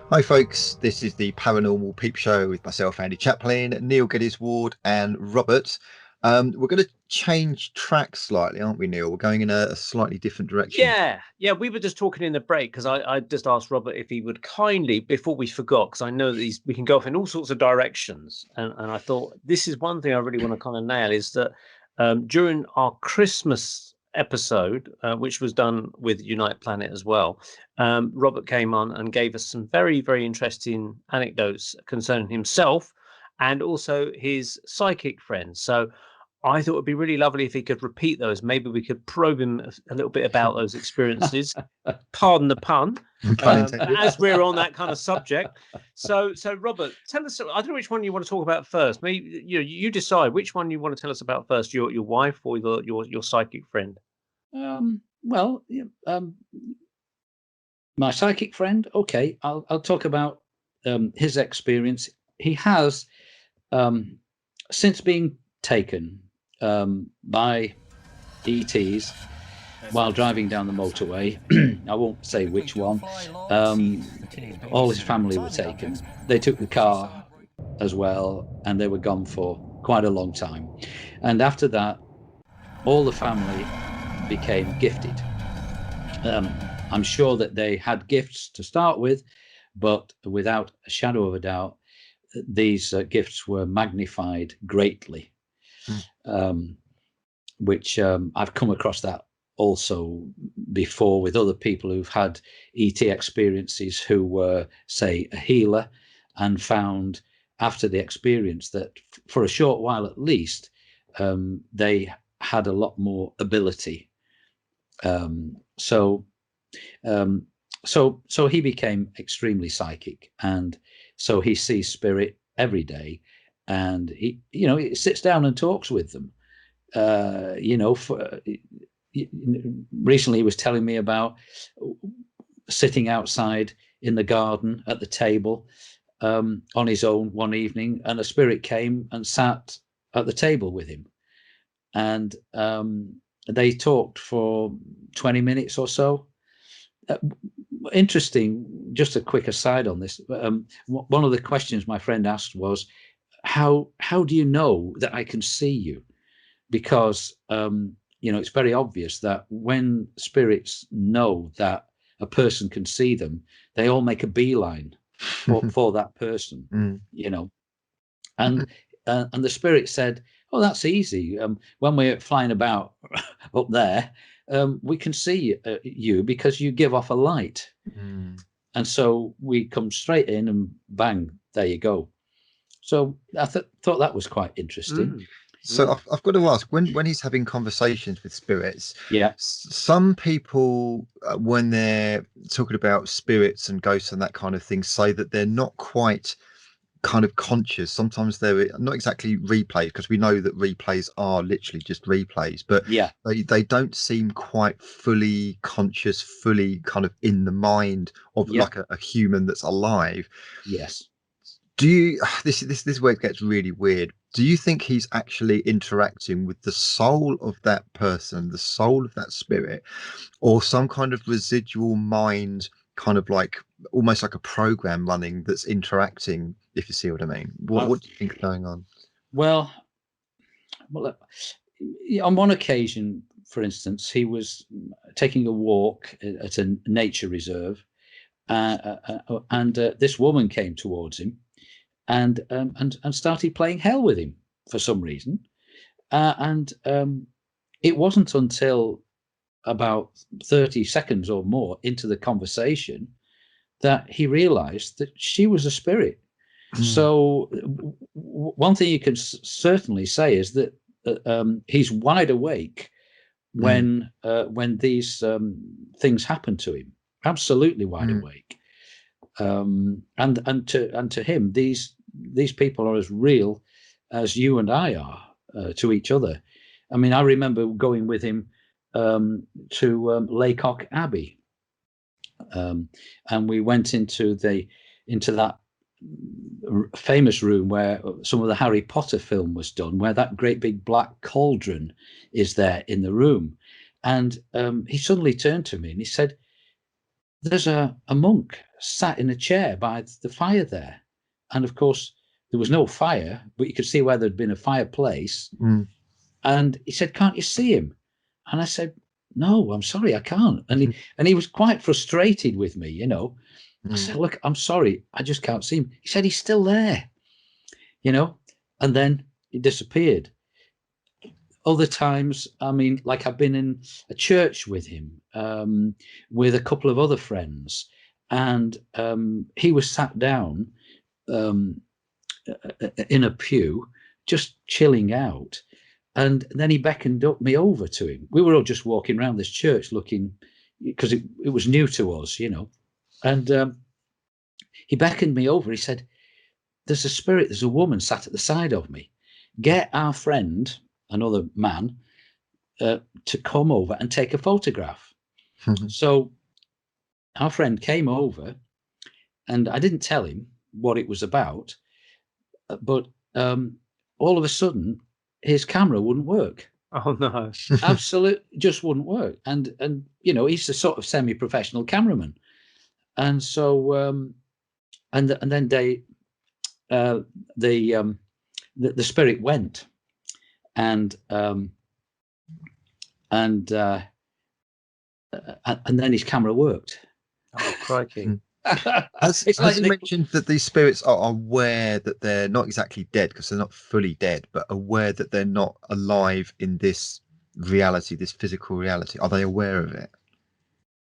Hi folks, this is the Paranormal Peep Show with myself, Andy Chaplin, Neil Geddes-Ward and Robert. We're going to change track slightly, aren't we, Neil? We're going in a slightly different direction. Yeah, we were just talking in the break because I just asked Robert if he would kindly, before we forgot, because I know that we can go off in all sorts of directions, and I thought this is one thing I really want to kind of nail is that during our Christmas episode, which was done with Unite Planet as well, Robert came on and gave us some very, very interesting anecdotes concerning himself and also his psychic friends. So I thought it'd be really lovely if he could repeat those. Maybe we could probe him a little bit about those experiences. Pardon the pun. As we're on that kind of subject. So Robert, tell us. I don't know which one you want to talk about first. Maybe you decide which one you want to tell us about first. Your wife or your psychic friend. My psychic friend. Okay, I'll talk about his experience. He has since being taken by ETs while driving down the motorway. I won't say which one. All his family were taken. They took the car as well, and they were gone for quite a long time. And after that, all the family became gifted. I'm sure that they had gifts to start with, but without a shadow of a doubt, these gifts were magnified greatly. Which I've come across that also before with other people who've had ET experiences who were, say, a healer, and found after the experience that for a short while at least, they had a lot more ability. So he became extremely psychic, and so he sees spirit every day, and he sits down and talks with them. Recently he was telling me about sitting outside in the garden at the table on his own one evening, and a spirit came and sat at the table with him, and they talked for 20 minutes or so. Interesting, just a quick aside on this. One of the questions my friend asked was, how do you know that I can see you? Because it's very obvious that when spirits know that a person can see them, they all make a beeline for that person. And the spirit said, "Oh, that's easy. When we're flying about up there, we can see you because you give off a light, and so we come straight in and bang, there you go." So I thought that was quite interesting. So I've got to ask, when he's having conversations with spirits, some people, when they're talking about spirits and ghosts and that kind of thing, say that they're not quite kind of conscious. Sometimes they're not exactly replays, because we know that replays are literally just replays, but they don't seem quite fully conscious, fully kind of in the mind of like a human that's alive. Yes. Do you, this is where it gets really weird. Do you think he's actually interacting with the soul of that person, the soul of that spirit, or some kind of residual mind, kind of like almost like a program running that's interacting, if you see what I mean? What do you think is going on? Well, on one occasion, for instance, he was taking a walk at a nature reserve, and this woman came towards him and started playing hell with him for some reason. And it wasn't until about 30 seconds or more into the conversation that he realized that she was a spirit. So one thing you can certainly say is that he's wide awake when these things happen to him. Absolutely wide awake. And to him, these people are as real as you and I are to each other. I mean, I remember going with him to Laycock Abbey, and we went into that famous room where some of the Harry Potter film was done, where that great big black cauldron is there in the room. And he suddenly turned to me and he said, there's a monk sat in a chair by the fire there. And of course, there was no fire, but you could see where there'd been a fireplace. And he said, can't you see him? And I said, no, I'm sorry, I can't. And he was quite frustrated with me, you know. I said, look, I'm sorry, I just can't see him. He said, he's still there, you know, and then he disappeared. Other times, I mean, like I've been in a church with him, with a couple of other friends, and he was sat down in a pew, just chilling out. And then he beckoned me over to him. We were all just walking around this church looking, because it was new to us, you know. And he beckoned me over. He said, there's a spirit, there's a woman sat at the side of me. Get our friend, another man, to come over and take a photograph. So our friend came over, and I didn't tell him what it was about, but all of a sudden, his camera wouldn't work. Oh no! Absolutely, just wouldn't work. And you know, he's a sort of semi-professional cameraman, and so and then the spirit went, and then his camera worked. Oh crikey! Has he mentioned that these spirits are aware that they're not exactly dead, because they're not fully dead, but aware that they're not alive in this reality, this physical reality? Are they aware of it?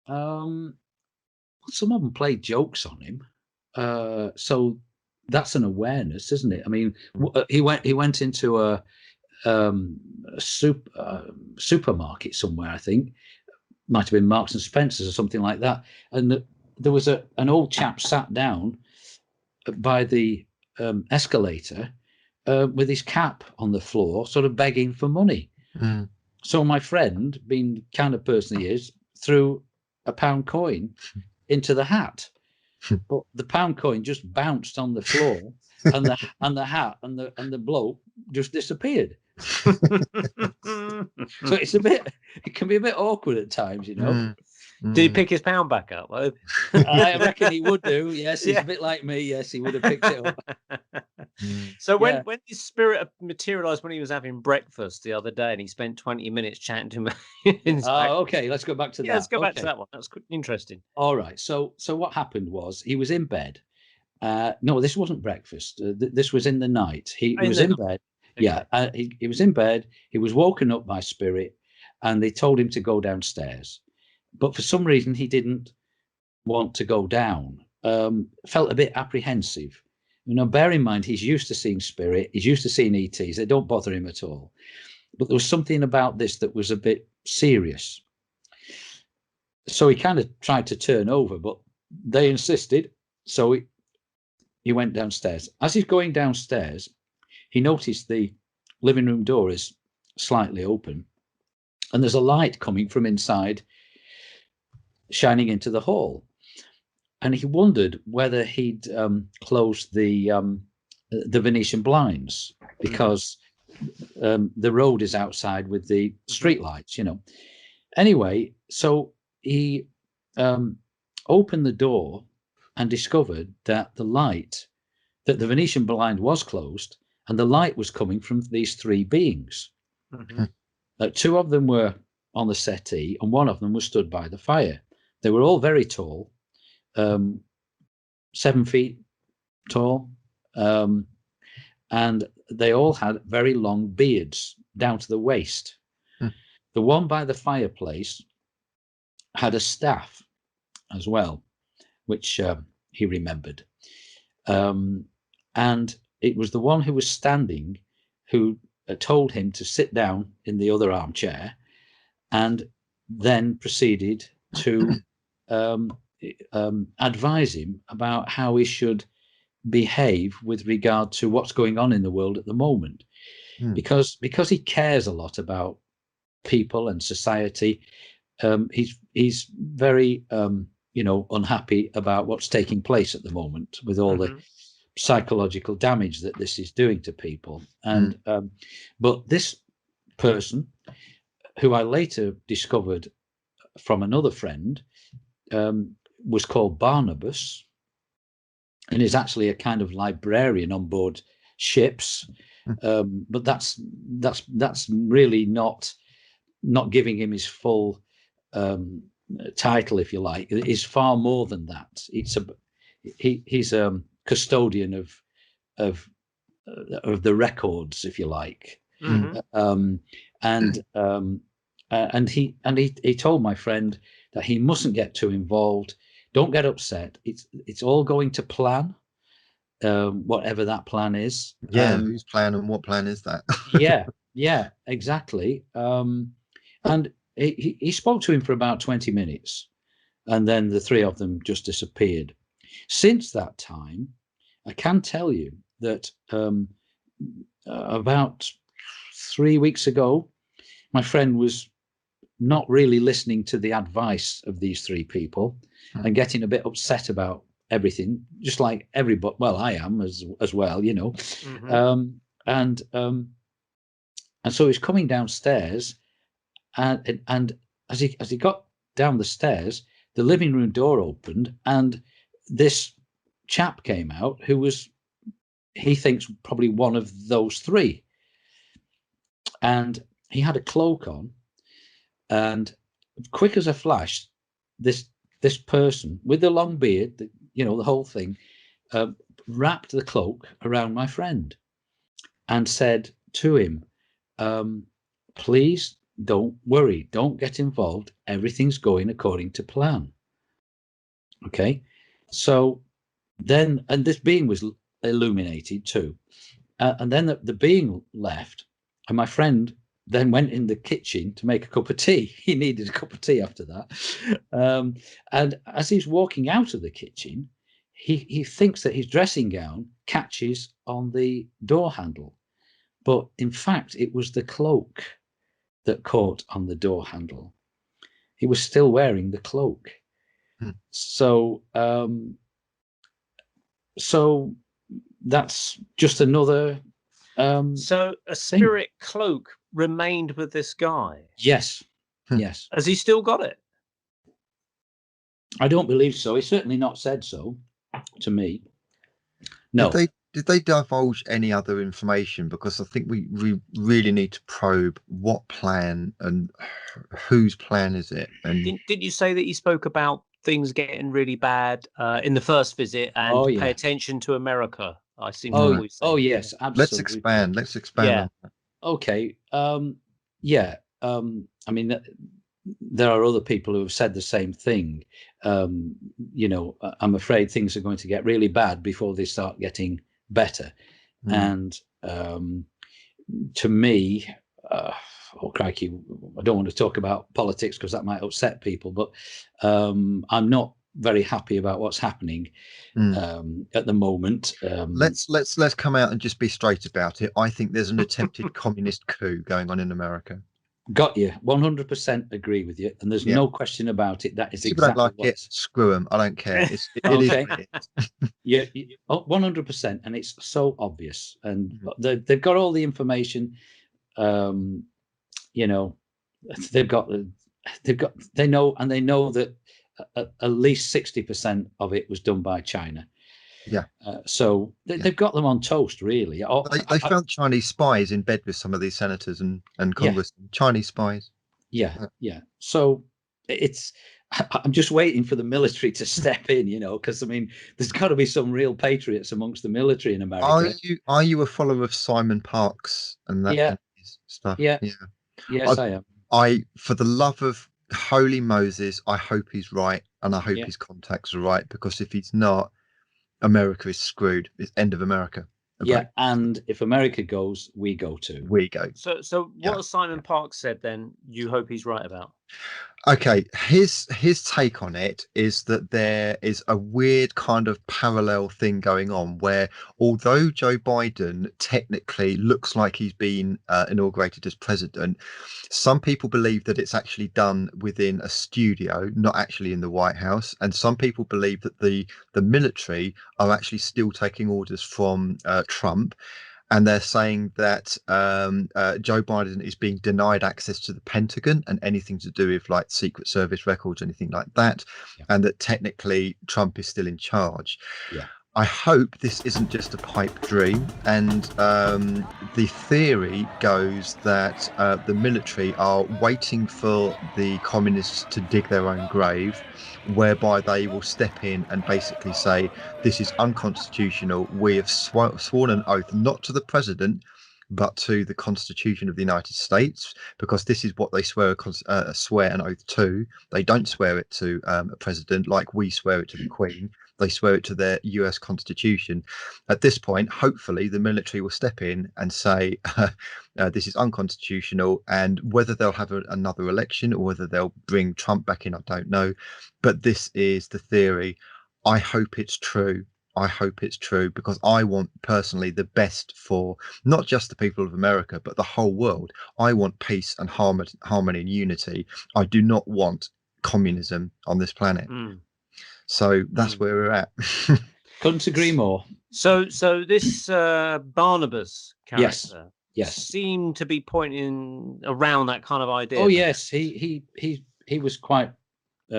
Some of them play jokes on him, so that's an awareness, isn't it? I mean, he went into a supermarket somewhere, I think, might have been Marks and Spencer's or something like that, and there was an old chap sat down by the escalator with his cap on the floor, sort of begging for money. So my friend, being the kind of person he is, threw a £1 coin into the hat, but the £1 coin just bounced on the floor, and the hat and the bloke just disappeared. So it can be a bit awkward at times, you know. Did he pick his pound back up? I reckon he would do. Yes, he's a bit like me. Yes, he would have picked it up. So when his spirit materialized when he was having breakfast the other day, and he spent 20 minutes chatting to him. Okay, let's go back to that. Let's go back to that one. That's interesting. All right. So what happened was he was in bed. No, this wasn't breakfast. This was in the night. He was in bed. Okay. Yeah, he was in bed. He was woken up by spirit, and they told him to go downstairs. But for some reason, he didn't want to go down, felt a bit apprehensive. You know, bear in mind, he's used to seeing spirit. He's used to seeing ETs. They don't bother him at all. But there was something about this that was a bit serious. So he kind of tried to turn over, but they insisted. So he went downstairs. As he's going downstairs, he noticed the living room door is slightly open, and there's a light coming from inside, shining into the hall. And he wondered whether he'd closed the Venetian blinds, because the road is outside with the street lights, you know. Anyway, so he opened the door and discovered that the Venetian blind was closed, and the light was coming from these three beings. Two of them were on the settee, and one of them was stood by the fire. They were all very tall, 7 feet tall, and they all had very long beards down to the waist. The one by the fireplace had a staff as well, which he remembered. And it was the one who was standing who told him to sit down in the other armchair, and then proceeded to advise him about how he should behave with regard to what's going on in the world at the moment. Because he cares a lot about people and society, he's very unhappy about what's taking place at the moment with all the psychological damage that this is doing to people. And but this person, who I later discovered from another friend, was called Barnabas, and is actually a kind of librarian on board ships. But that's really not giving him his full title, if you like. It is far more than that. He's a custodian of the records, if you like. And he told my friend that he mustn't get too involved. Don't get upset. It's all going to plan, whatever that plan is. Yeah, whose plan and what plan is that? yeah, exactly. And he spoke to him for about 20 minutes, and then the three of them just disappeared. Since that time, I can tell you that about 3 weeks ago, my friend was not really listening to the advice of these three people and getting a bit upset about everything, just like everybody. Well, I am as well, you know. And so he's coming downstairs, and as he got down the stairs, the living room door opened, and this chap came out who was, he thinks, probably one of those three. And he had a cloak on, and quick as a flash, this person with the long beard, the whole thing, wrapped the cloak around my friend and said to him, please don't worry, don't get involved, everything's going according to plan. Okay, so then, and this being was illuminated too, and then the being left, and my friend then went in the kitchen to make a cup of tea. He needed a cup of tea after that. And as he's walking out of the kitchen, he thinks that his dressing gown catches on the door handle. But in fact, it was the cloak that caught on the door handle. He was still wearing the cloak. So that's just another... so a spirit cloak remained with this guy? Yes. Yes. Has he still got it? I don't believe so. He's certainly not said so to me. No. Did they divulge any other information? Because I think we really need to probe what plan and whose plan is it. And did you say that he spoke about things getting really bad in the first visit and pay attention to America? I seem to always say. Oh yes, absolutely. Let's expand on that. Okay. I mean, there are other people who have said the same thing. I'm afraid things are going to get really bad before they start getting better. And to me, oh crikey, I don't want to talk about politics because that might upset people, but I'm not very happy about what's happening at the moment. Let's come out and just be straight about it. I think there's an attempted communist coup going on in America. Got you. 100% agree with you, and there's no question about it. That is People exactly don't like it. Screw them. I don't care. It okay. is. Yeah, 100%, and it's so obvious, and they've got all the information. They know that at least 60% of it was done by China. Yeah. So they've got them on toast, really. They found Chinese spies in bed with some of these senators and Congress. Chinese spies. Yeah. So I'm just waiting for the military to step in, because I mean, there's got to be some real patriots amongst the military in America. Are you a follower of Simon Parks and that kind of stuff? Yeah. Yes, I am. For the love of holy Moses, I hope he's right, and I hope his contacts are right, because if he's not, America is screwed. It's end of America. Yeah, and if America goes, we go too. We go. So what has Simon Parks said then? You hope he's right about? Okay, his take on it is that there is a weird kind of parallel thing going on where, although Joe Biden technically looks like he's been inaugurated as president, some people believe that it's actually done within a studio, not actually in the White House, and some people believe that the military are actually still taking orders from Trump. And they're saying that Joe Biden is being denied access to the Pentagon and anything to do with like Secret Service records, anything like that, and that technically Trump is still in charge. Yeah. I hope this isn't just a pipe dream. And the theory goes that the military are waiting for the communists to dig their own grave, whereby they will step in and basically say, this is unconstitutional. We have sworn an oath not to the president, but to the Constitution of the United States, because this is what they swear an oath to. They don't swear it to a president like we swear it to the Queen. They swear it to their US Constitution. At this point, hopefully, the military will step in and say this is unconstitutional. And whether they'll have another election or whether they'll bring Trump back in, I don't know. But this is the theory. I hope it's true. I hope it's true, because I want personally the best for not just the people of America, but the whole world. I want peace and harmony and unity. I do not want communism on this planet. So that's where we're at. Couldn't agree more. So this Barnabas character, yes, seemed to be pointing around that kind of idea. Oh yes, he was quite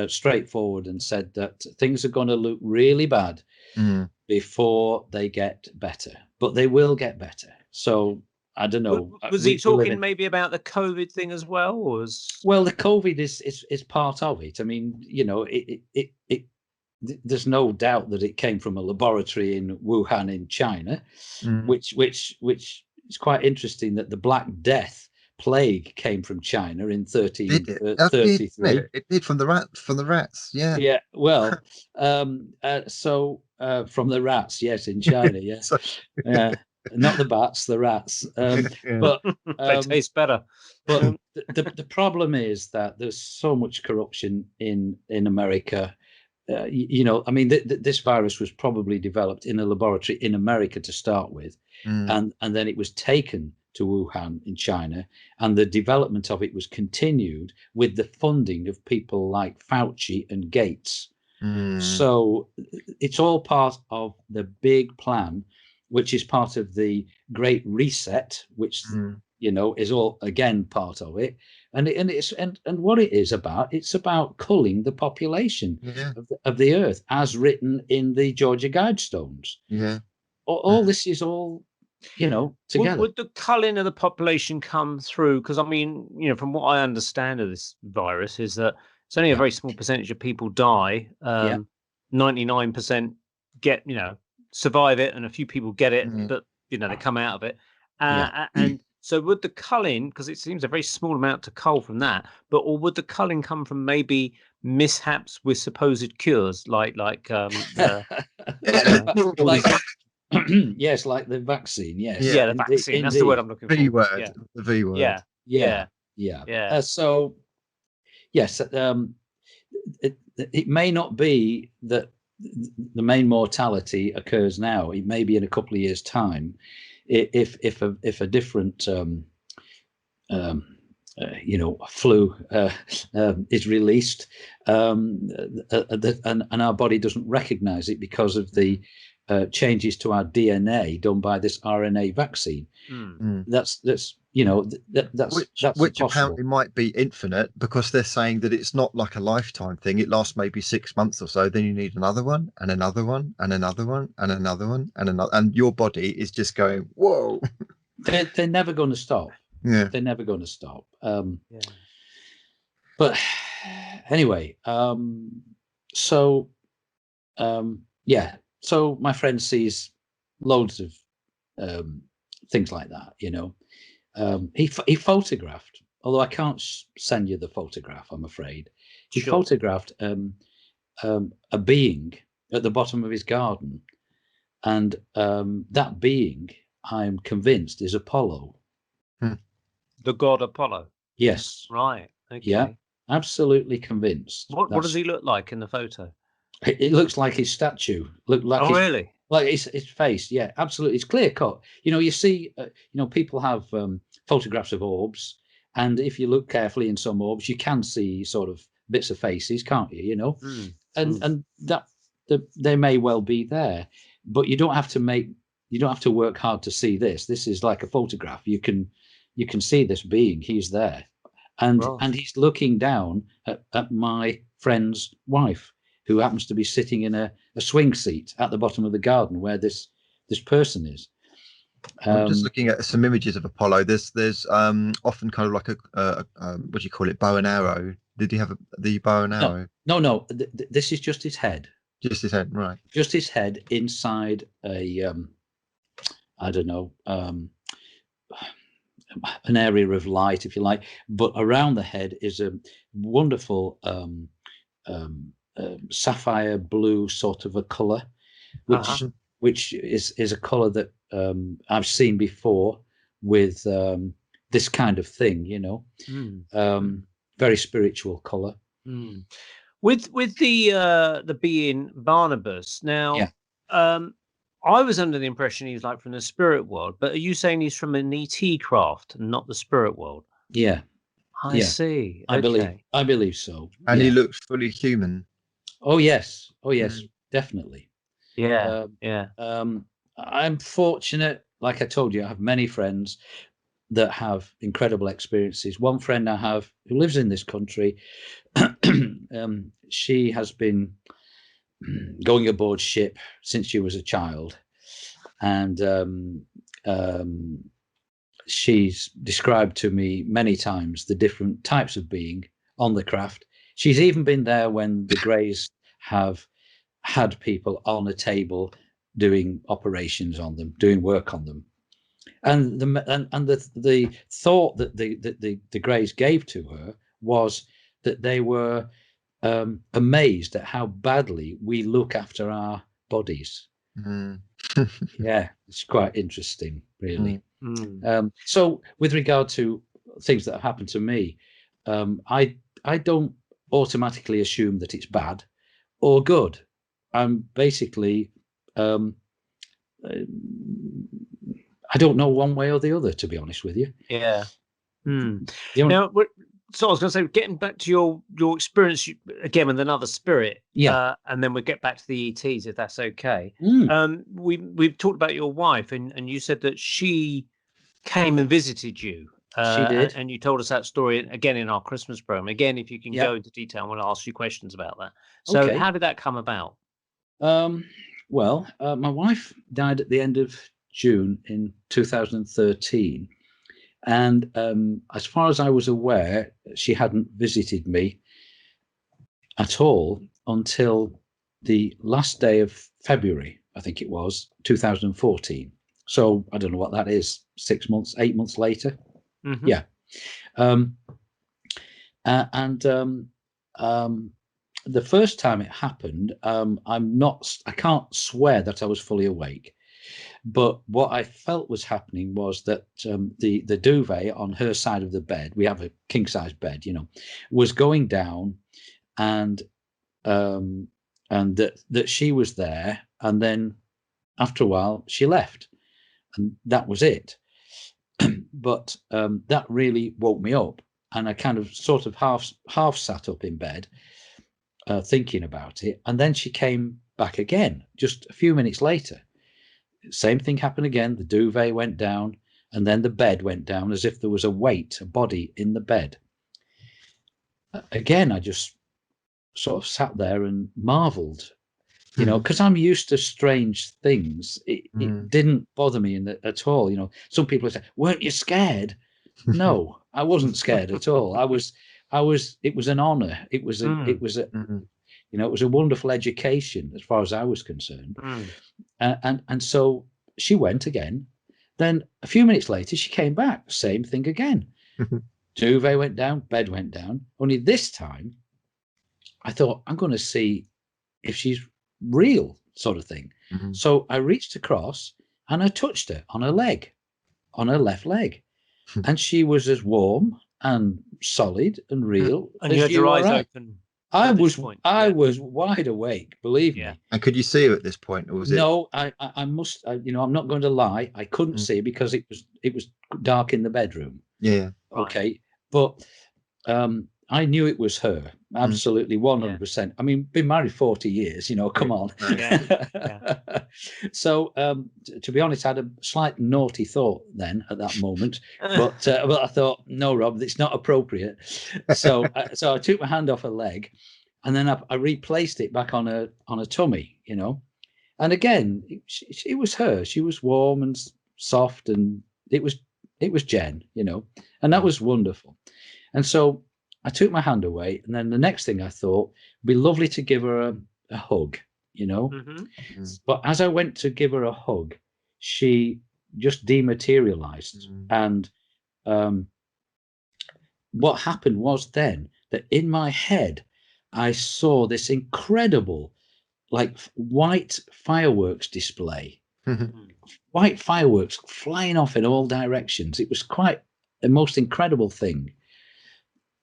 straightforward and said that things are going to look really bad before they get better, but they will get better. So I don't know. Was he talking maybe about the COVID thing as well? Or well, the COVID is part of it. I mean, you know, it there's no doubt that it came from a laboratory in Wuhan in China, which is quite interesting that the Black Death plague came from China in 1333. It did from the rats. Yeah. Yeah. Well, so from the rats, yes, in China, yes. Yeah. Not the bats, the rats. But they taste better. But the problem is that there's so much corruption in America. You know, I mean, this virus was probably developed in a laboratory in America to start with, and then it was taken to Wuhan in China, and the development of it was continued with the funding of people like Fauci and Gates. So it's all part of the big plan, which is part of the Great Reset, which you know is all again part of it. And what it is about, it's about culling the population of the earth, as written in the Georgia Guidestones. Yeah, all this is all, you know, together. Would the culling of the population come through? Because I mean, you know, from what I understand of this virus, is that it's only a very small percentage of people die. 99% get, you know, survive it, and a few people get it, but you know, they come out of it. And so would the culling, because it seems a very small amount to cull from that, or would the culling come from maybe mishaps with supposed cures, like yes, like the vaccine. Yes, the vaccine. That's the word I'm looking for. V word. The V word. Yeah. So yes, it may not be that the main mortality occurs now. It may be in a couple of years' time, if a different you know, flu is released, and our body doesn't recognize it because of the changes to our DNA done by this RNA vaccine. That's you know, that's which apparently might be infinite, because they're saying that it's not like a lifetime thing. It lasts maybe 6 months or so. Then you need another one and another one and another one and another one and another, and your body is just going, whoa. They're never going to stop. Yeah, they're never going to stop. But anyway, so my friend sees loads of things like that, you know. He photographed, although I can't send you the photograph, I'm afraid. He photographed a being at the bottom of his garden, and that being, I'm convinced, is Apollo. The god Apollo. Yes. Right. Okay. Yeah. absolutely convinced. What does he look like in the photo? It looks like his statue. Look like really? Like his face. Yeah, absolutely. It's clear cut. You see, people have photographs of orbs, and if you look carefully in some orbs, you can see sort of bits of faces, can't you? And that they may well be there, but you don't have to work hard to see this. This is like a photograph. You can see this being. He's there, and he's looking down at my friend's wife, who happens to be sitting in a swing seat at the bottom of the garden where this person is. I'm just looking at some images of Apollo. There's often kind of like a what do you call it, bow and arrow. Did he have the bow and arrow? No. This is just his head. Just his head, right? Just his head inside a I don't know, an area of light, if you like. But around the head is a wonderful sapphire blue sort of a color, which is a color that I've seen before with this kind of thing, very spiritual color. With the being Barnabas now. I was under the impression he's like from the spirit world, but are you saying he's from an ET craft, not the spirit world? Yeah, I see. I believe so. And he looked fully human. Oh yes, definitely. Yeah. I'm fortunate. Like I told you, I have many friends that have incredible experiences. One friend I have who lives in this country, she has been going aboard ship since she was a child, and she's described to me many times the different types of being on the craft. She's even been there when the Greys have had people on a table doing operations on them, doing work on them, and the thought that the Greys gave to her was that they were amazed at how badly we look after our bodies. Yeah, it's quite interesting, really. So with regard to things that have happened to me, I don't automatically assume that it's bad or good. I'm basically I don't know one way or the other, to be honest with you. Yeah. Now, so I was going to say, getting back to your experience again with another spirit, and then we'll get back to the ETs if that's okay. We've talked about your wife, and you said that she came and visited you. She did, and you told us that story again in our Christmas program. Again, if you can go into detail, we'll ask you questions about that. So, how did that come about? Well, my wife died at the end of June in 2013. And as far as I was aware, she hadn't visited me at all until the last day of February, I think it was, 2014. So I don't know what that is, 6 months, 8 months later. Yeah. The first time it happened, I can't swear that I was fully awake. But what I felt was happening was that the duvet on her side of the bed, we have a king size bed, was going down, and that she was there, and then after a while she left, and that was it. But that really woke me up, and I kind of sort of half sat up in bed, thinking about it, and then she came back again just a few minutes later. Same thing happened again. The duvet went down, and then the bed went down as if there was a body in the bed. Again, I just sort of sat there and marveled, because I'm used to strange things. It didn't bother me at all. Some people say, "Weren't you scared?" No, I wasn't scared at all. I was. It was an honor. It was a wonderful education as far as I was concerned. And so she went again. Then a few minutes later, she came back. Same thing again. Duvet went down, bed went down. Only this time, I thought, I'm going to see if she's real, sort of thing. So I reached across and I touched her on her leg, on her left leg. And she was as warm and solid and real. And you had your eyes open. I was wide awake, believe me. And could you see her at this point, or was it? No, I must. I'm not going to lie. I couldn't see because it was dark in the bedroom. Yeah. Okay, but I knew it was her. Absolutely, 100%. I mean, been married 40 years. Come on. So, to be honest, I had a slight naughty thought then at that moment, but I thought, no, Rob, it's not appropriate. So, so I took my hand off her leg, and then I replaced it back on her tummy. And again, it was her. She was warm and soft, and it was Jen. And that was wonderful. And so I took my hand away, and then the next thing I thought it'd be lovely to give her a hug, But as I went to give her a hug, she just dematerialized. And what happened was then that in my head, I saw this incredible, like, white fireworks display, white fireworks flying off in all directions. It was quite the most incredible thing.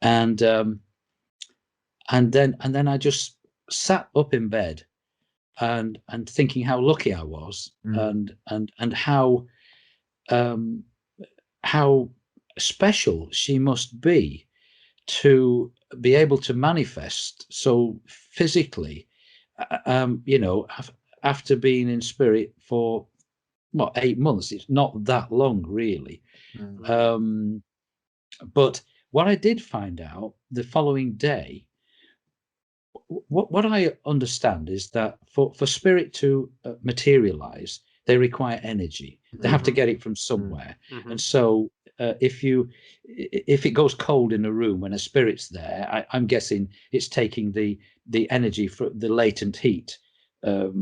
And then I just sat up in bed and thinking how lucky I was, and how special she must be to be able to manifest so physically, after being in spirit for 8 months. It's not that long, really. But what I did find out the following day, what I understand is that for spirit to materialize, they require energy. They have to get it from somewhere. And so if it goes cold in a room when a spirit's there, I'm guessing it's taking the energy for the latent heat of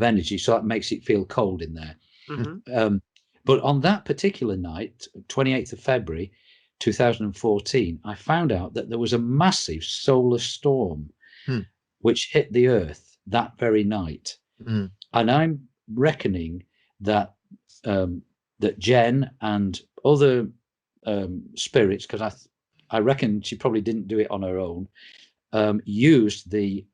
energy, so that makes it feel cold in there. But on that particular night, 28th of February 2014, I found out that there was a massive solar storm which hit the earth that very night. And I'm reckoning that that Jen and other spirits, because I reckon she probably didn't do it on her own, used the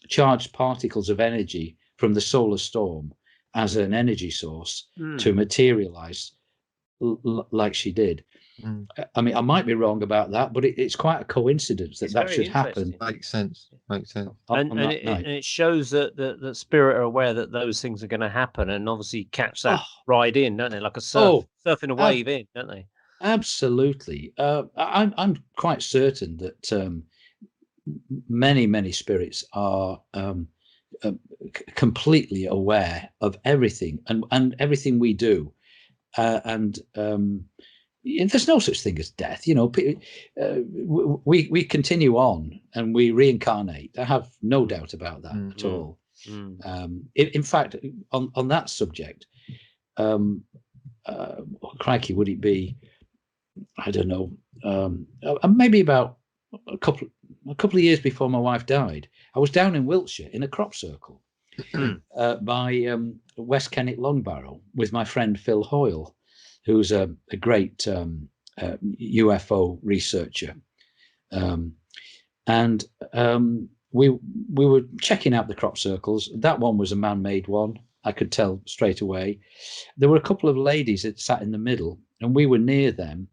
charged particles of energy from the solar storm as an energy source to materialize like she did. I mean, I might be wrong about that, but it's quite a coincidence that should happen. Makes sense. And it shows that spirit are aware that those things are going to happen, and obviously catch that ride in, don't they? Like a surfing a wave in, don't they? Absolutely. I'm quite certain that many spirits are completely aware of everything and everything we do, and there's no such thing as death. We continue on and we reincarnate. I have no doubt about that at all. In fact, on that subject, crikey, would it be, I don't know, maybe about a couple of years before my wife died, I was down in Wiltshire in a crop circle by West Kennet Long Barrow with my friend Phil Hoyle, who's a great UFO researcher. And we were checking out the crop circles. That one was a man-made one. I could tell straight away. There were a couple of ladies that sat in the middle, and we were near them.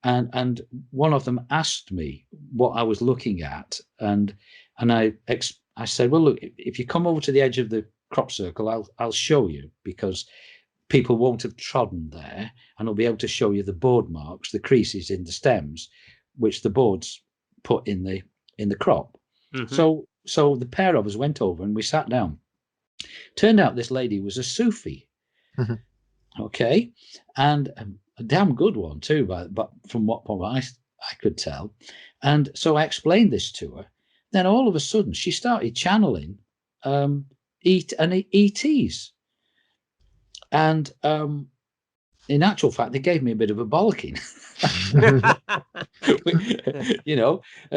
And one of them asked me what I was looking at, and I said, well, look, if you come over to the edge of the crop circle, I'll show you, because people won't have trodden there, and I'll be able to show you the board marks, the creases in the stems, which the boards put in the crop. So the pair of us went over and we sat down. Turned out this lady was a Sufi. Okay, and a damn good one too, but from what I could tell. And so I explained this to her. Then all of a sudden she started channeling ETs. And in actual fact, they gave me a bit of a bollocking.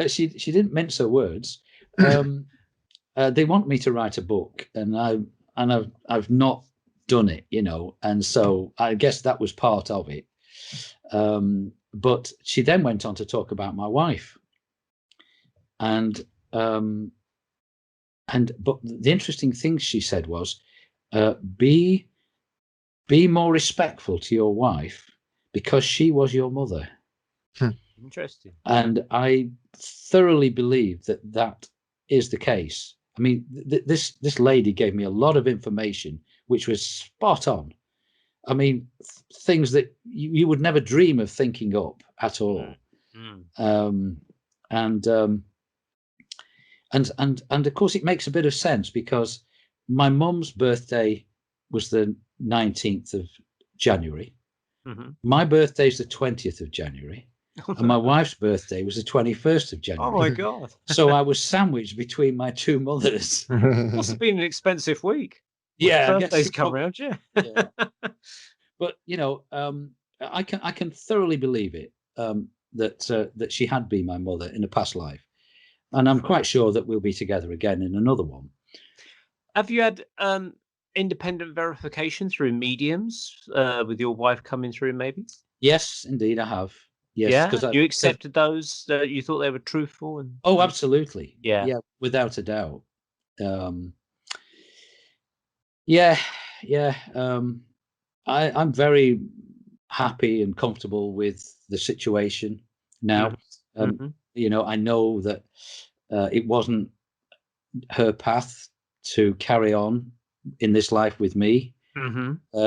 She didn't mince her words. They want me to write a book, and I've not done it, and so I guess that was part of it. But she then went on to talk about my wife, and but the interesting thing she said was, be more respectful to your wife because she was your mother. Interesting. And I thoroughly believe that that is the case. I mean, this lady gave me a lot of information which was spot on. I mean, things that you would never dream of thinking up at all. And of course, it makes a bit of sense because my mum's birthday was the 19th of January. My birthday's the 20th of January. And my wife's birthday was the 21st of January. Oh my God. So I was sandwiched between my two mothers. Must have been an expensive week. Yeah, birthdays come around, yeah. But you know, I can thoroughly believe it, that she had been my mother in a past life, and I'm quite sure that we'll be together again in another one. Have you had independent verification through mediums with your wife coming through, maybe? Yes, indeed, I have. Yes, yeah, because you accepted those. You thought they were truthful, and oh, absolutely, yeah, without a doubt. I'm very happy and comfortable with the situation now. You know, I know that it wasn't her path to carry on in this life with me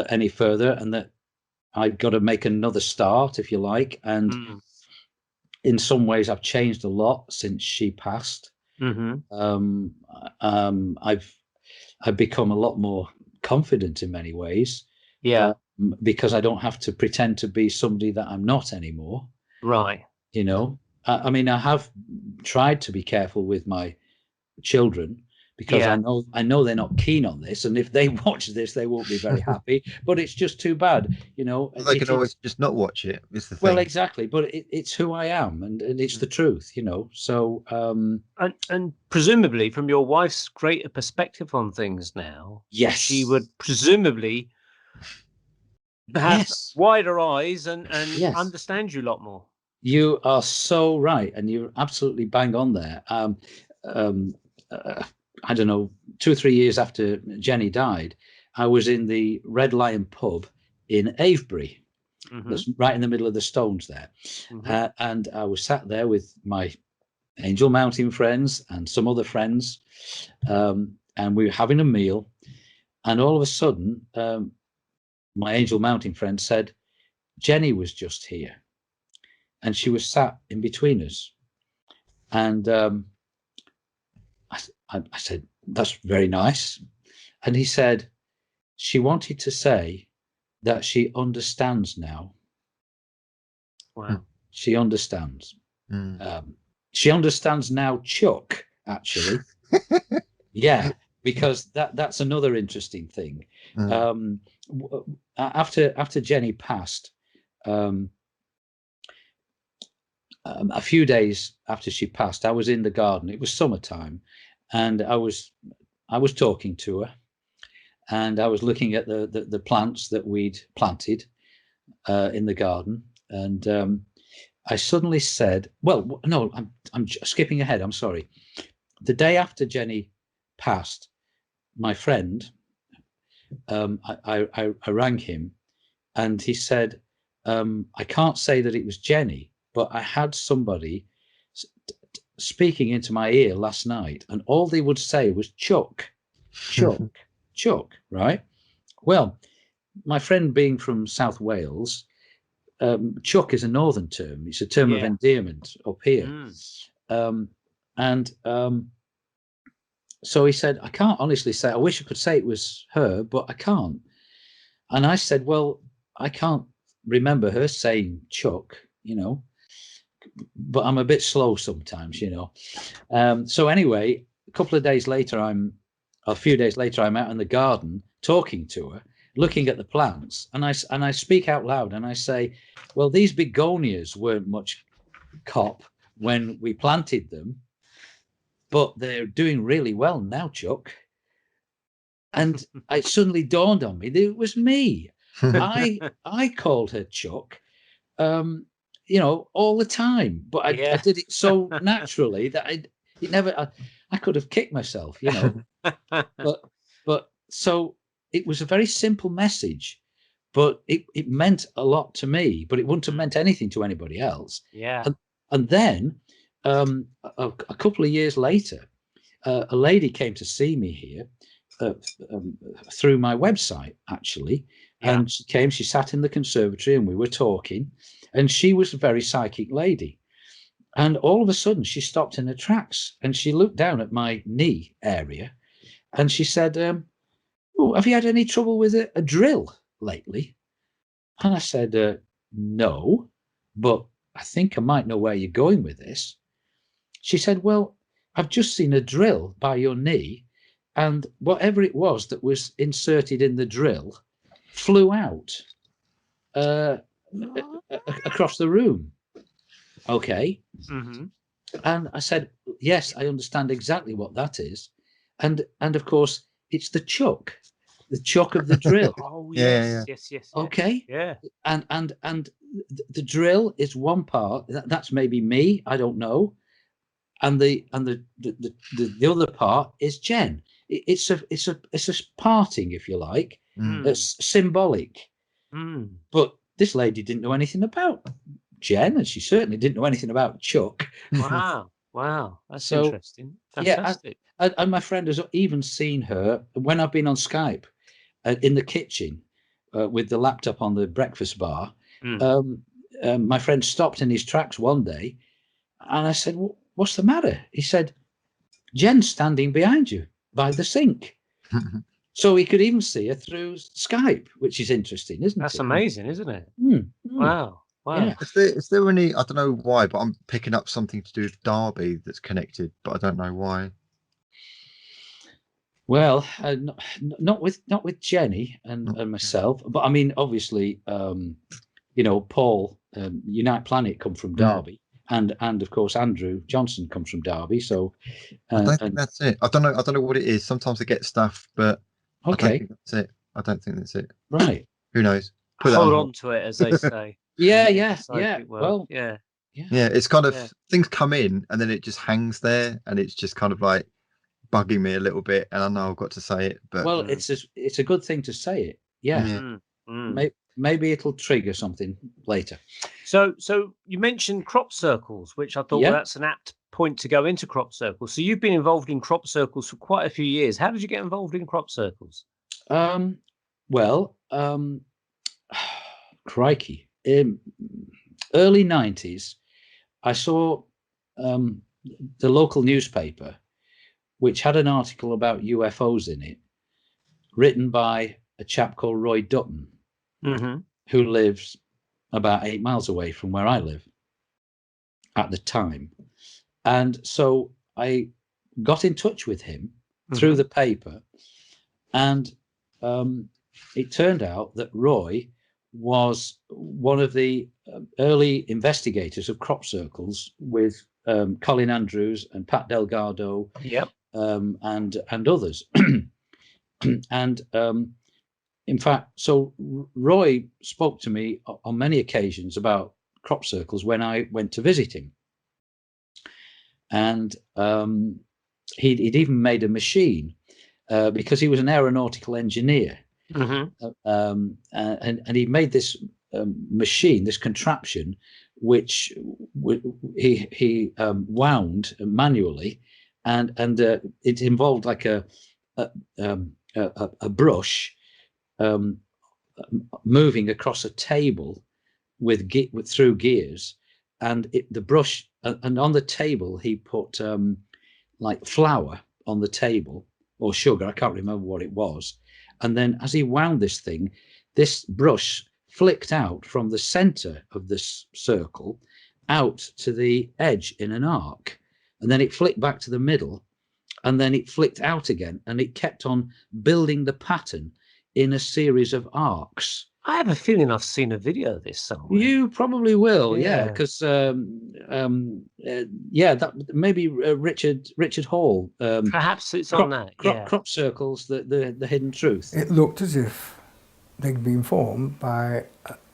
any further, and that I've got to make another start, if you like. And in some ways, I've changed a lot since she passed. I've become a lot more confident in many ways. Yeah. Because I don't have to pretend to be somebody that I'm not anymore. Right. You know, I mean, I have tried to be careful with my children because I know they're not keen on this, and if they watch this, they won't be very happy. But it's just too bad, you know. Well, they can always just not watch it. Is the thing. Well, exactly, but it's who I am, and it's the truth, you know. So, and presumably, from your wife's greater perspective on things now, yes, she would presumably have wider eyes and understand you a lot more. You are so right, and you're absolutely bang on there. I don't know, 2 or 3 years after Jenny died, I was in the Red Lion pub in Avebury. That's right in the middle of the Stones there. And I was sat there with my angel mountain friends and some other friends, and we were having a meal. And all of a sudden, my angel mountain friend said, Jenny was just here. And she was sat in between us. And I said, that's very nice. And he said, she wanted to say that she understands now. Wow. She understands. She understands now Chuck, actually. Yeah, because that's another interesting thing. After Jenny passed, a few days after she passed, I was in the garden. It was summertime, and I was talking to her, and I was looking at the plants that we'd planted in the garden, and I suddenly said, "Well, no, I'm skipping ahead. I'm sorry." The day after Jenny passed, my friend, I rang him, and he said, "I can't say that it was Jenny, but I had somebody speaking into my ear last night, and all they would say was Chuck, Chuck, right?" Well, my friend being from South Wales, Chuck is a northern term. It's a term of endearment up here. So he said, I can't honestly say, I wish I could say it was her, but I can't. And I said, well, I can't remember her saying Chuck, you know, but I'm a bit slow sometimes, you know. So anyway, a few days later, I'm out in the garden talking to her, looking at the plants, and I speak out loud and I say, well, these begonias weren't much cop when we planted them, but they're doing really well now, Chuck. And it suddenly dawned on me that it was me. I called her Chuck. all the time. But I did it so naturally that I could have kicked myself, but so it was a very simple message, but it meant a lot to me, but it wouldn't have meant anything to anybody else. Yeah. And then a couple of years later, a lady came to see me here through my website, actually. Yeah. And she sat in the conservatory and we were talking, and she was a very psychic lady. And all of a sudden she stopped in her tracks and she looked down at my knee area and she said, "Oh, have you had any trouble with a drill lately?" And I said, "No, but I think I might know where you're going with this." She said, "Well, I've just seen a drill by your knee, and whatever it was that was inserted in the drill flew out across the room." Okay. Mm-hmm. And I said, "Yes, I understand exactly what that is." And of course, it's the chuck of the drill. Oh, yes. Okay. Yeah. And the drill is one part. That's maybe me. I don't know. And the other part is Jen. It's a parting, if you like. It's symbolic. But this lady didn't know anything about Jen, and she certainly didn't know anything about Chuck. Wow, that's interesting. Fantastic. Yeah, and my friend has even seen her when I've been on Skype in the kitchen with the laptop on the breakfast bar. My friend stopped in his tracks one day, and I said, "What's the matter?" He said, "Jen's standing behind you by the sink." So he could even see her through Skype, which is interesting, isn't it? That's amazing, isn't it? Wow. Yeah. Is there any? I don't know why, but I'm picking up something to do with Derby that's connected, but I don't know why. Well, not with Jenny and myself, but I mean, obviously, Paul, Unite Planet come from Derby, and of course Andrew Johnson comes from Derby. So I don't think that's it. I don't know what it is. Sometimes I get stuff, but I don't think that's it. I don't think that's it. Right. Who knows? Hold on to it, as they say. Yeah. Well, yeah. It's kind of things come in and then it just hangs there, and it's just kind of like bugging me a little bit. And I know I've got to say it, but it's a good thing to say it. Yeah. Maybe it'll trigger something later. So you mentioned crop circles, which I thought that's an apt point to go into crop circles. So you've been involved in crop circles for quite a few years. How did you get involved in crop circles? Crikey. In early 90s, I saw the local newspaper, which had an article about UFOs in it, written by a chap called Roy Dutton, who lives about 8 miles away from where I live at the time. And so I got in touch with him through the paper, and it turned out that Roy was one of the early investigators of crop circles with Colin Andrews and Pat Delgado, and others. And in fact, so Roy spoke to me on many occasions about crop circles when I went to visit him. And he'd even made a machine because he was an aeronautical engineer. And he made this machine, this contraption, which he wound manually, and it involved like a brush moving across a table through gears, and the brush, and on the table he put like flour on the table, or sugar, I can't remember what it was. And then as he wound this thing, this brush flicked out from the center of this circle out to the edge in an arc. And then it flicked back to the middle, and then it flicked out again, and it kept on building the pattern in a series of arcs. I have a feeling I've seen a video of this somewhere. You probably will, because that maybe Richard Hall. Perhaps it's on that. Crop circles, the hidden truth. It looked as if they'd been formed by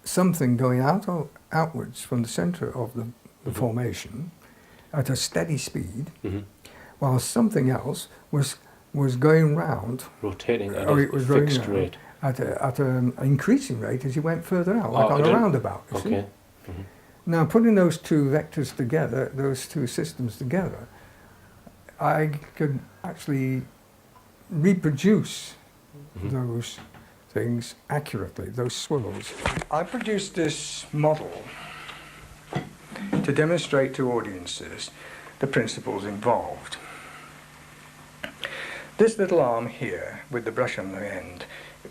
something going out outwards from the centre of the formation at a steady speed, while something else was going round, rotating at it was a fixed going rate. at an increasing rate as you went further out, like on a roundabout. You see? Now, putting those two vectors together, those two systems together, I could actually reproduce those things accurately, those swirls. I produced this model to demonstrate to audiences the principles involved. This little arm here, with the brush on the end,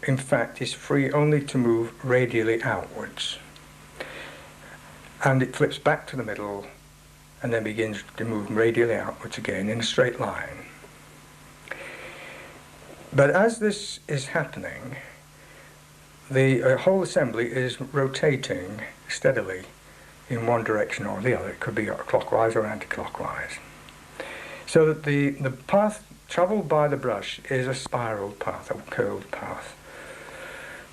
in fact is free only to move radially outwards. And it flips back to the middle and then begins to move radially outwards again in a straight line. But as this is happening, the whole assembly is rotating steadily in one direction or the other. It could be clockwise or anti-clockwise. So that the path travelled by the brush is a spiral path, a curved path.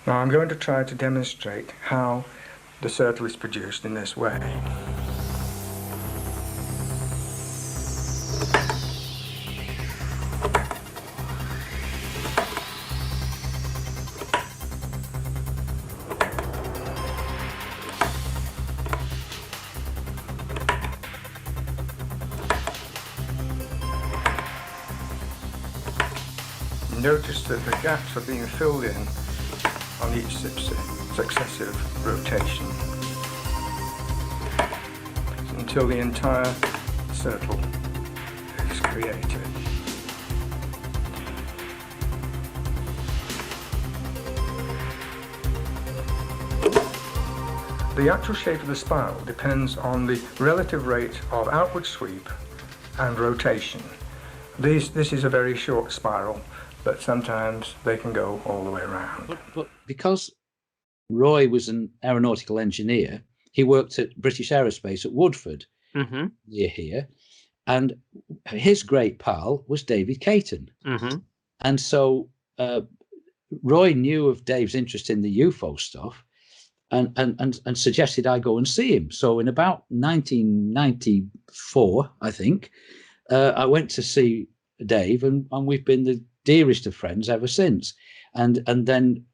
Now I'm going to try to demonstrate how the circle is produced in this way. Notice that the gaps are being filled in on each successive rotation until the entire circle is created. The actual shape of the spiral depends on the relative rate of outward sweep and rotation. This is a very short spiral, but sometimes they can go all the way around. But because Roy was an aeronautical engineer, he worked at British Aerospace at Woodford near here, and his great pal was David Cayton. And so Roy knew of Dave's interest in the UFO stuff and suggested I go and see him. So in about 1994, I think, I went to see Dave, and we've been the dearest of friends ever since. And then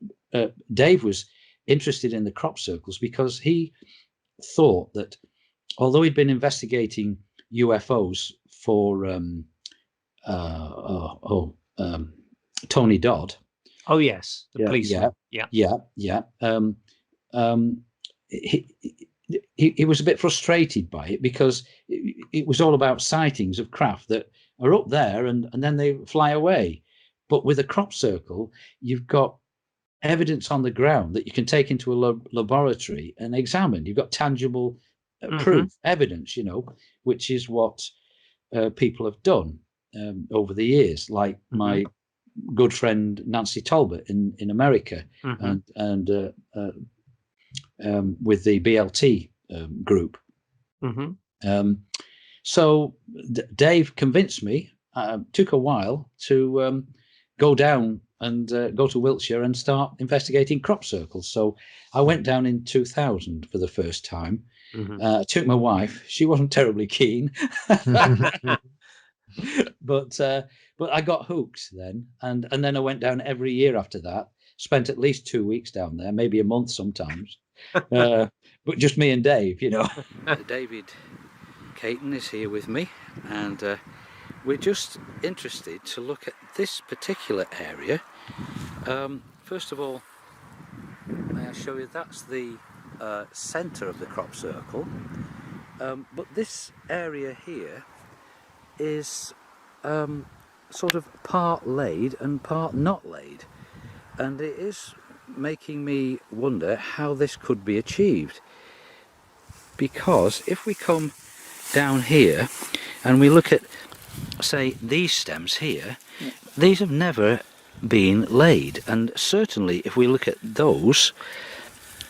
Dave was interested in the crop circles because he thought that although he'd been investigating UFOs for Tony Dodd. Oh yes, the policeman. He was a bit frustrated by it because it was all about sightings of craft that are up there and then they fly away. But with a crop circle, you've got evidence on the ground that you can take into a laboratory and examine. You've got tangible proof, evidence, which is what people have done over the years, like my good friend Nancy Talbot in America and with the BLT group. So Dave convinced me. Took a while to go down and go to Wiltshire and start investigating crop circles. So I went down in 2000 for the first time. Took my wife. She wasn't terribly keen, but I got hooked then, and then I went down every year after that. Spent at least 2 weeks down there, maybe a month sometimes, but just me and Dave, David Cayton is here with me, and we're just interested to look at this particular area. First of all, may I show you, that's the centre of the crop circle, but this area here is sort of part laid and part not laid, and it is making me wonder how this could be achieved, because if we come down here and we look at, say, these stems here, these have never been laid, and certainly if we look at those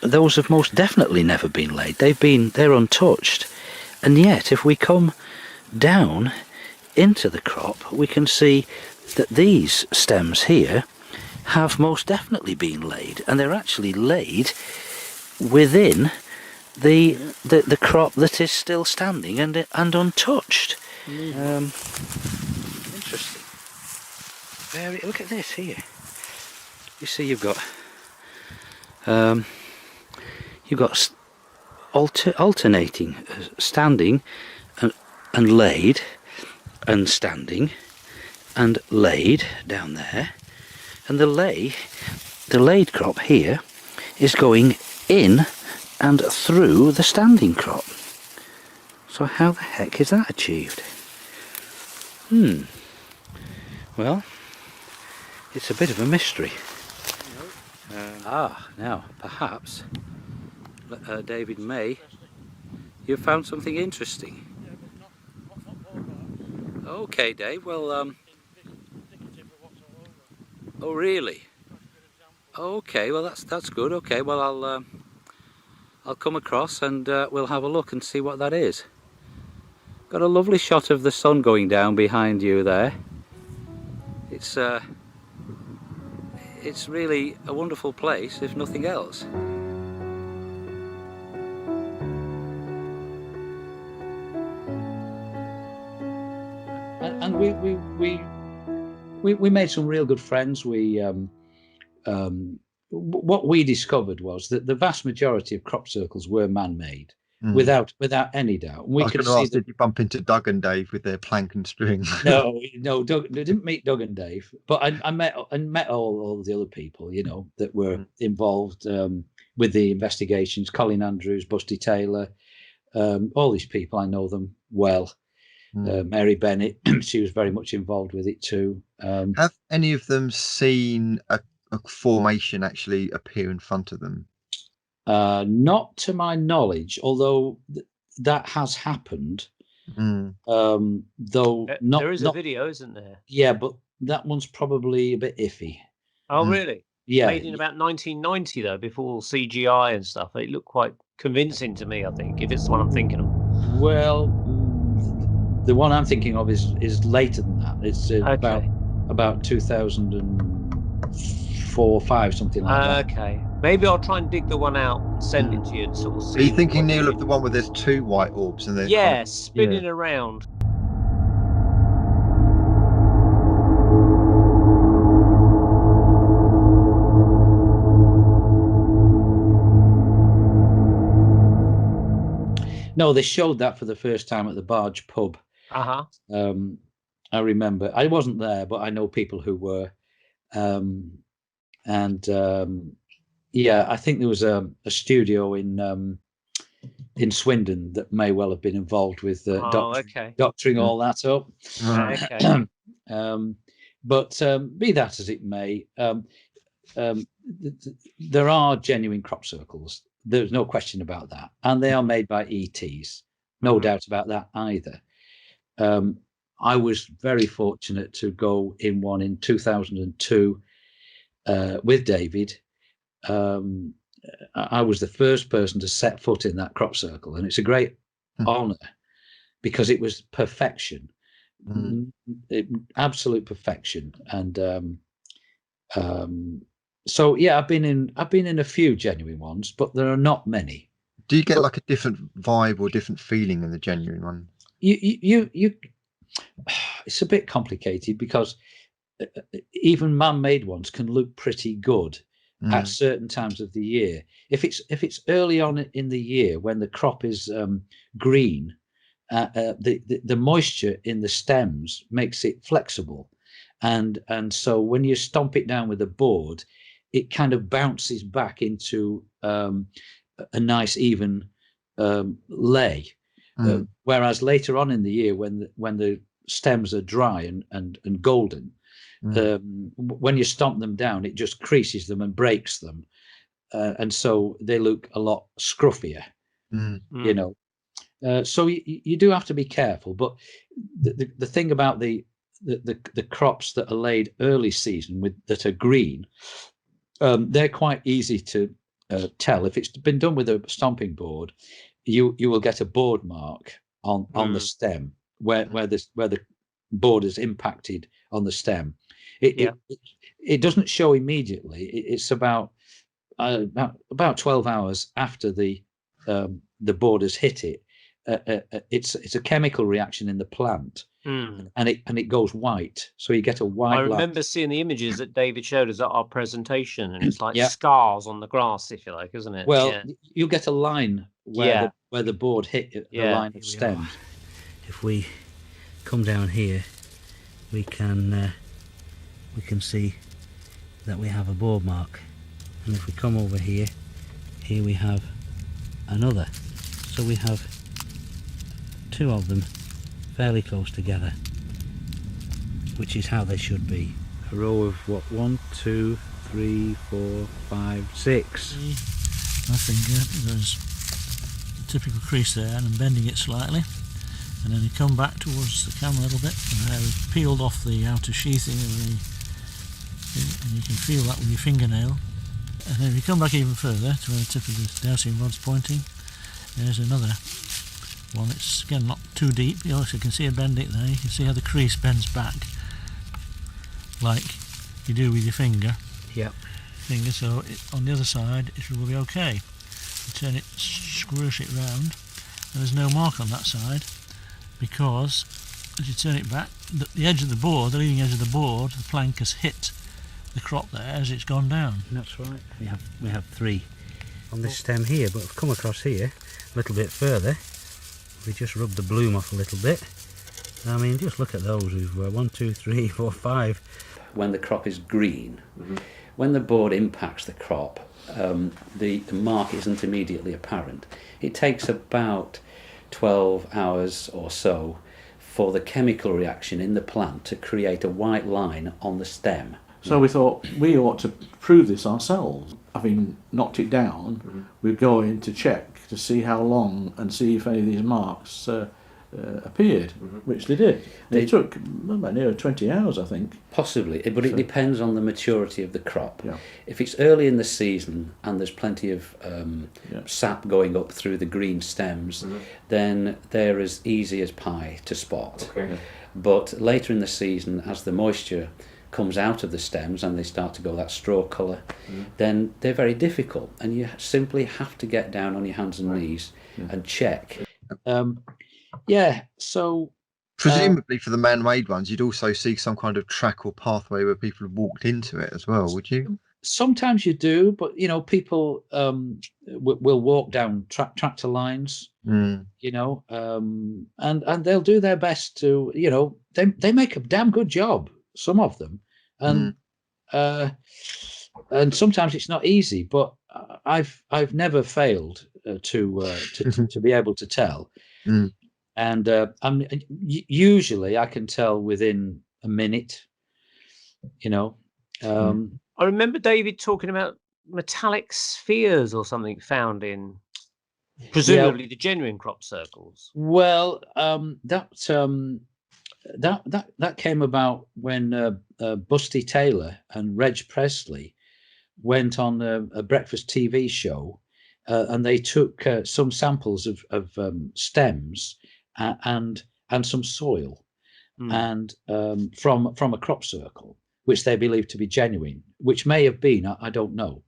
have most definitely never been laid. They're untouched, and yet if we come down into the crop, we can see that these stems here have most definitely been laid, and they're actually laid within the crop that is still standing and untouched. Interesting. Look at this here. You see, you've got alternating, standing and laid, and standing and laid down there, and the laid crop here is going in and through the standing crop. So how the heck is that achieved? Well, it's a bit of a mystery. Now perhaps David May, you found something interesting. Okay, Dave. Well, oh really? Okay. Well, that's good. Okay. Well, I'll come across and we'll have a look and see what that is. Got a lovely shot of the sun going down behind you there. It's really a wonderful place, if nothing else. And we made some real good friends. What we discovered was that the vast majority of crop circles were man-made, without any doubt. We could see. Did you bump into Doug and Dave with their plank and string? No, Doug. I didn't meet Doug and Dave, but I met all the other people, that were involved with the investigations. Colin Andrews, Busty Taylor, all these people. I know them well. Mary Bennett, she was very much involved with it too. Have any of them seen a formation actually appear in front of them? Not to my knowledge, although that has happened. Though there is a video, isn't there? Yeah, but that one's probably a bit iffy. Oh, really? Yeah. Made in about 1990, though, before CGI and stuff. It looked quite convincing to me, I think, if it's the one I'm thinking of. Well, the one I'm thinking of is later than that. It's about 2004 or 5, something like that. Okay. Maybe I'll try and dig the one out and send it to you and sort of see. Are you thinking, Neil, of the one where there's 2 white orbs and they're spinning around? No, they showed that for the first time at the Barge pub. I remember. I wasn't there, but I know people who were. I think there was a studio in Swindon that may well have been involved with doctoring all that up. But be that as it may, there are genuine crop circles. There's no question about that, and they are made by ETs. No doubt about that either. I was very fortunate to go in one in 2002 with David. I was the first person to set foot in that crop circle, and it's a great honor because it was perfection, absolute perfection. And so yeah, I've been in a few genuine ones, but there are not many. Do you get like a different vibe or different feeling in the genuine one? You it's a bit complicated because even man-made ones can look pretty good at certain times of the year. If it's early on in the year when the crop is green, the moisture in the stems makes it flexible, and so when you stomp it down with a board, it kind of bounces back into a nice even lay. Whereas later on in the year, when the stems are dry and golden, when you stomp them down, it just creases them and breaks them, and so they look a lot scruffier. So you do have to be careful. But the thing about the crops that are laid early season that are green, they're quite easy to tell. If it's been done with a stomping board, you will get a board mark on the stem where the board is impacted on the stem. It doesn't show immediately. It's about 12 hours after the the board has hit it, it's a chemical reaction in the plant, and it goes white. So you get a white. I remember seeing the images that David showed us at our presentation, and it's like scars on the grass, if you like, isn't it? Well, you get a line where the board hit the line of stems. If we come down here, we can see that we have a board mark, and if we come over here we have another. So we have two of them fairly close together, which is how they should be. A row of what, 1, 2, 3, 4, 5, 6. My finger, there's a typical crease there, and I'm bending it slightly, and then you come back towards the camera a little bit, and there we've peeled off the outer sheathing of the, and you can feel that with your fingernail. And then if you come back even further to where the tip of the dowsing rod's pointing, there's another one. It's again not too deep. You also can see a bend it there. You can see how the crease bends back, like you do with your finger. Yep. So on the other side it will be okay. You turn it, squish it round, and there's no mark on that side, because as you turn it back, the edge of the board, the leading edge of the board, the plank has hit the crop there as it's gone down. That's right. We have 3 on this stem here, but I've come across here a little bit further. We just rub the bloom off a little bit. I mean, just look at those. We've 1, 2, 3, 4, 5. When the crop is green, when the board impacts the crop, the mark isn't immediately apparent. It takes about 12 hours or so for the chemical reaction in the plant to create a white line on the stem. So we thought we ought to prove this ourselves. Having knocked it down, we'd go in to check to see how long and see if any of these marks appeared, which they did. It took about near 20 hours, I think. Possibly, but it depends on the maturity of the crop. Yeah. If it's early in the season and there's plenty of sap going up through the green stems, then they're as easy as pie to spot. Okay. But later in the season, as the moisture comes out of the stems and they start to go that straw colour, then they're very difficult, and you simply have to get down on your hands and knees and check. So presumably for the man-made ones, you'd also see some kind of track or pathway where people have walked into it as well, would you? Sometimes you do, but people will walk down tractor lines, and they'll do their best to, they make a damn good job, some of them, and sometimes it's not easy, but I've never failed to be able to tell. And usually I can tell within a minute, I remember David talking about metallic spheres or something found in presumably the genuine crop circles. Well, that came about when Busty Taylor and Reg Presley went on a breakfast TV show, and they took some samples of stems and some soil, and from a crop circle, which they believed to be genuine, which may have been, I don't know.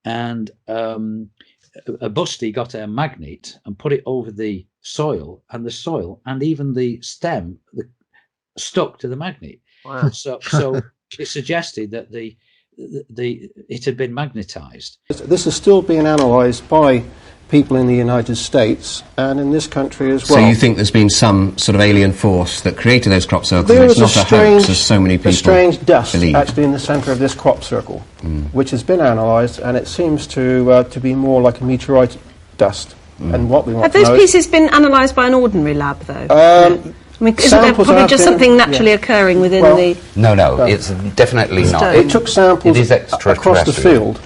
And Busty got a magnet and put it over the soil, and even the stem stuck to the magnet. Wow. So it suggested that it had been magnetized. This is still being analysed by people in the United States and in this country as well. So you think there's been some sort of alien force that created those crop circles? There is not a hoax, as so many people a strange dust believe. Actually in the centre of this crop circle, which has been analysed, and it seems to be more like a meteorite dust. And what we want have those pieces been analysed by an ordinary lab, though? I mean, isn't there probably just something naturally occurring within the... No, it's definitely not. It took samples across the field,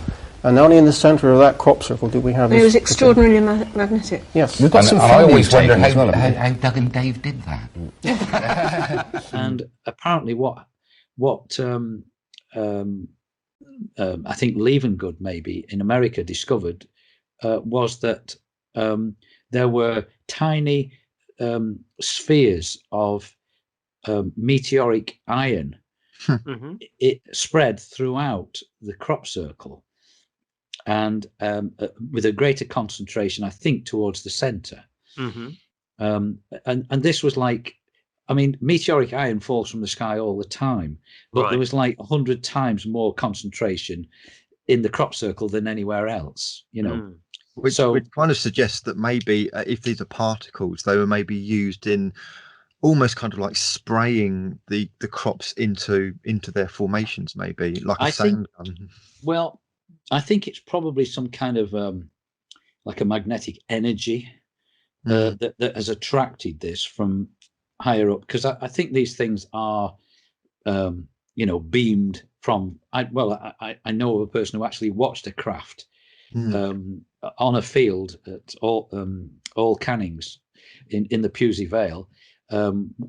and only in the centre of that crop circle did we have this. It was extraordinarily magnetic. Yes. We've got some I always wonder how Doug and Dave did that. And apparently what I think Leavengood maybe in America discovered was that there were tiny spheres of meteoric iron. It spread throughout the crop circle, and with a greater concentration, I think, towards the center. And this was like, I mean, meteoric iron falls from the sky all the time, but there was like 100 times more concentration in the crop circle than anywhere else, you know. Which kind of suggests that maybe if these are particles, they were maybe used in almost kind of like spraying the crops into their formations, maybe like a sand gun. Well, I think it's probably some kind of like a magnetic energy that has attracted this from higher up, because I think these things are you know, beamed from I know of a person who actually watched a craft on a field at all Cannings in the Pewsey Vale,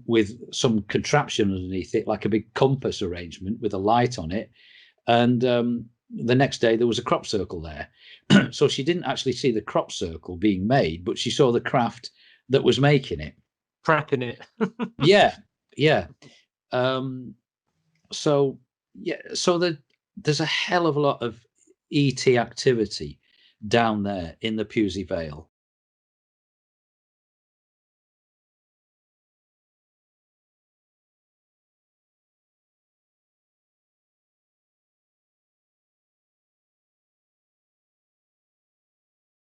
with some contraption underneath it, like a big compass arrangement with a light on it, and the next day there was a crop circle there. So she didn't actually see the crop circle being made, but she saw the craft that was making it, prepping it. yeah. So there's a hell of a lot of ET activity down there in the Pewsey Vale.